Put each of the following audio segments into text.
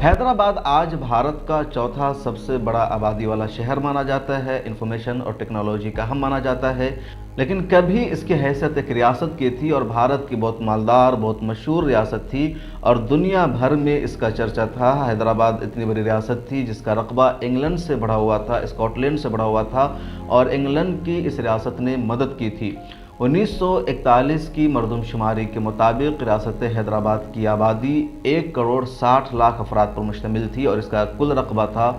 حیدرآباد آج بھارت کا چوتھا سب سے بڑا آبادی والا شہر مانا جاتا ہے، انفارمیشن اور ٹیکنالوجی کا ہم مانا جاتا ہے، لیکن کبھی اس کی حیثیت ایک ریاست کی تھی اور بھارت کی بہت مالدار، بہت مشہور ریاست تھی اور دنیا بھر میں اس کا چرچا تھا۔ حیدرآباد اتنی بڑی ریاست تھی جس کا رقبہ انگلینڈ سے بڑھا ہوا تھا، اسکاٹ لینڈ سے بڑھا ہوا تھا اور انگلینڈ کی اس ریاست نے مدد کی تھی۔ 1941 کی مردم شماری کے مطابق ریاست حیدرآباد کی آبادی 1,60,00,000 افراد پر مشتمل تھی اور اس کا کل رقبہ تھا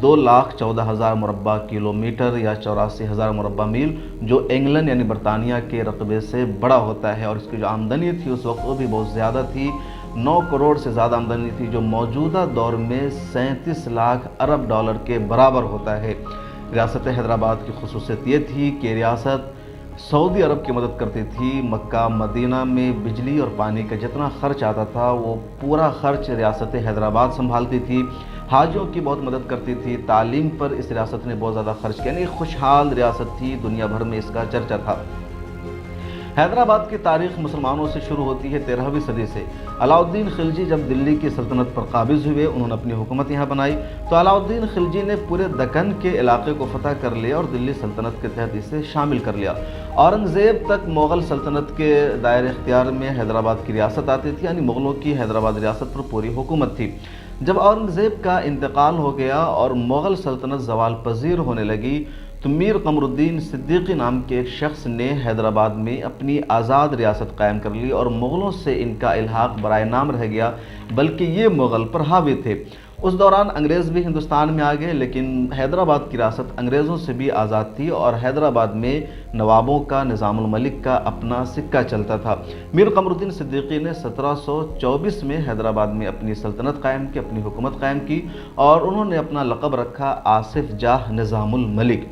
2,14,000 مربع کلومیٹر یا 84,000 مربع میل، جو انگلینڈ یعنی برطانیہ کے رقبے سے بڑا ہوتا ہے، اور اس کی جو آمدنی تھی اس وقت وہ بھی بہت زیادہ تھی، 9 کروڑ سے زیادہ آمدنی تھی، جو موجودہ دور میں 37 لاکھ ارب ڈالر کے برابر ہوتا ہے۔ ریاست حیدرآباد کی خصوصیت یہ تھی کہ ریاست سعودی عرب کی مدد کرتی تھی۔ مکہ مدینہ میں بجلی اور پانی کا جتنا خرچ آتا تھا وہ پورا خرچ ریاست حیدرآباد سنبھالتی تھی، حاجیوں کی بہت مدد کرتی تھی، تعلیم پر اس ریاست نے بہت زیادہ خرچ کیا، یعنی خوشحال ریاست تھی، دنیا بھر میں اس کا چرچا تھا۔ حیدرآباد کی تاریخ مسلمانوں سے شروع ہوتی ہے 13ویں صدی سے۔ علاؤالدین خلجی جب دلی کی سلطنت پر قابض ہوئے، انہوں نے اپنی حکومت یہاں بنائی، تو علاؤالدین خلجی نے پورے دکن کے علاقے کو فتح کر لیا اور دلی سلطنت کے تحت اسے شامل کر لیا۔ اورنگزیب تک مغل سلطنت کے دائرہ اختیار میں حیدرآباد کی ریاست آتی تھی، یعنی مغلوں کی حیدرآباد ریاست پر پوری حکومت تھی۔ جب اورنگزیب کا انتقال ہو گیا اور مغل سلطنت زوال پذیر ہونے لگی تو میر قمر الدین صدیقی نام کے ایک شخص نے حیدرآباد میں اپنی آزاد ریاست قائم کر لی اور مغلوں سے ان کا الحاق برائے نام رہ گیا، بلکہ یہ مغل پر حاوی تھے۔ اس دوران انگریز بھی ہندوستان میں آ گئے، لیکن حیدرآباد کی ریاست انگریزوں سے بھی آزاد تھی اور حیدرآباد میں نوابوں کا، نظام الملک کا اپنا سکہ چلتا تھا۔ میر قمر الدین صدیقی نے 1724 میں حیدرآباد میں اپنی سلطنت قائم کی، اپنی حکومت قائم کی اور انہوں نے اپنا لقب رکھا آصف جاہ نظام الملک۔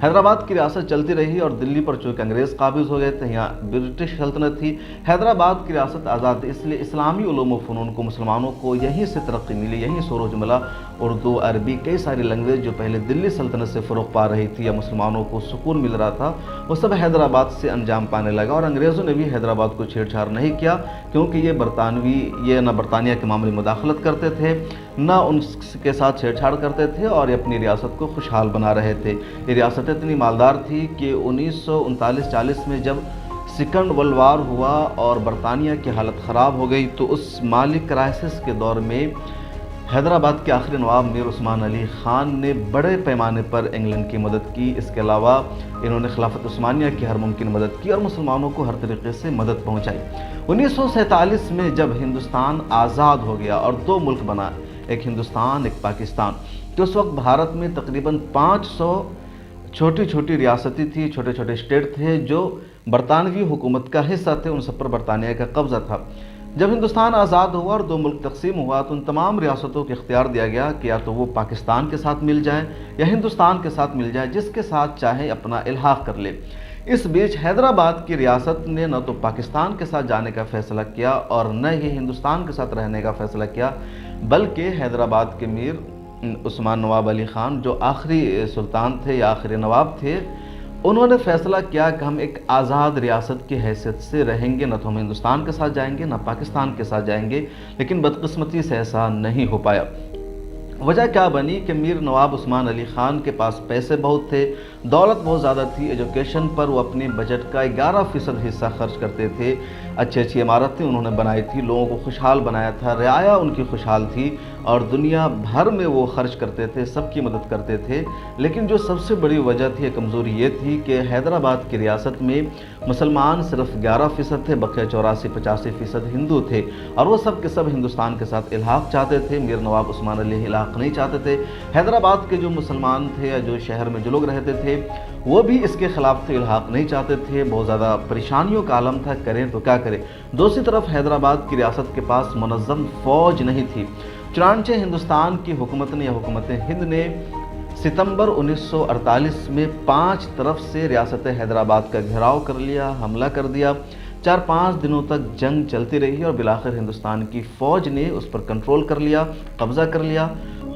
حیدرآباد کی ریاست چلتی رہی اور دلی پر چونکہ انگریز قابض ہو گئے تھے، یہاں برٹش سلطنت تھی۔ حیدرآباد کی ریاست آزاد تھی، اس لیے اسلامی علوم و فنون کو مسلمانوں کو یہیں سے ترقی ملی، یہیں سروج ملا۔ اردو، عربی، کئی ساری لینگویج جو پہلے دلی سلطنت سے فروغ پا رہی تھی یا مسلمانوں کو سکون مل رہا تھا، وہ سب حیدرآباد سے انجام پانے لگا، اور انگریزوں نے بھی حیدرآباد کو چھیڑ چھاڑ نہیں کیا، کیونکہ یہ نہ برطانیہ کے معاملے میں مداخلت کرتے تھے، نہ ان کے ساتھ چھیڑ چھاڑ کرتے تھے، اور یہ اپنی ریاست کو خوشحال بنا رہے تھے۔ یہ ریاست اتنی مالدار تھی کہ 1939-40 میں جب سیکنڈ ورلڈ وار ہوا اور برطانیہ کی حالت خراب ہو گئی، تو اس مالی کرائسس کے دور میں حیدرآباد کے آخری نواب میر عثمان علی خان نے بڑے پیمانے پر انگلینڈ کی مدد کی۔ اس کے علاوہ انہوں نے خلافت عثمانیہ کی ہر ممکن مدد کی اور مسلمانوں کو ہر طریقے سے مدد پہنچائی۔ 1947 میں جب ہندوستان آزاد ہو گیا اور 2 ملک بنا، ایک ہندوستان ایک پاکستان، تو اس وقت بھارت میں تقریباً 500 چھوٹی چھوٹی ریاستیں تھی، چھوٹے چھوٹے اسٹیٹ تھے جو برطانوی حکومت کا حصہ تھے، ان سب پر برطانیہ کا قبضہ تھا۔ جب ہندوستان آزاد ہوا اور 2 ملک تقسیم ہوا تو ان تمام ریاستوں کو اختیار دیا گیا کہ یا تو وہ پاکستان کے ساتھ مل جائیں یا ہندوستان کے ساتھ مل جائیں، جس کے ساتھ چاہے اپنا الحاق کر لے۔ اس بیچ حیدرآباد کی ریاست نے نہ تو پاکستان کے ساتھ جانے کا فیصلہ کیا اور نہ ہی ہندوستان کے ساتھ رہنے کا فیصلہ کیا، بلکہ حیدرآباد کے میر عثمان نواب علی خان جو آخری سلطان تھے یا آخری نواب تھے، انہوں نے فیصلہ کیا کہ ہم ایک آزاد ریاست کی حیثیت سے رہیں گے، نہ تو ہم ہندوستان کے ساتھ جائیں گے نہ پاکستان کے ساتھ جائیں گے، لیکن بدقسمتی سے ایسا نہیں ہو پایا۔ وجہ کیا بنی کہ میر نواب عثمان علی خان کے پاس پیسے بہت تھے، دولت بہت زیادہ تھی، ایجوکیشن پر وہ اپنے بجٹ کا 11% حصہ خرچ کرتے تھے، اچھی عمارتیں انہوں نے بنائی تھی، لوگوں کو خوشحال بنایا تھا، رعایا ان کی خوشحال تھی اور دنیا بھر میں وہ خرچ کرتے تھے، سب کی مدد کرتے تھے۔ لیکن جو سب سے بڑی وجہ تھی، کمزوری یہ تھی کہ حیدرآباد کی ریاست میں مسلمان صرف 11% تھے، بقیہ 84-85% ہندو تھے، اور وہ سب کے سب ہندوستان کے ساتھ الحاق چاہتے تھے۔ میر نواب عثمان علی الحاق نہیں چاہتے تھے۔ حیدرآباد کے جو مسلمان تھے یا جو شہر میں جو لوگ رہتے تھے وہ بھی اس کے خلاف تھے، الحاق نہیں چاہتے تھے، بہت زیادہ پریشانیوں کا عالم تھا، کریں تو کیا کریں۔ دوسری طرف حیدرآباد کی ریاست کے پاس منظم فوج نہیں تھی، چنانچہ ہندوستان کی حکومت نے یا حکومت ہند نے ستمبر 1948 میں 5 طرف سے ریاست حیدرآباد کا گھیراؤ کر لیا، حملہ کر دیا۔ 4-5 دنوں تک جنگ چلتی رہی اور بالآخر ہندوستان کی فوج نے اس پر کنٹرول کر لیا، قبضہ کر لیا۔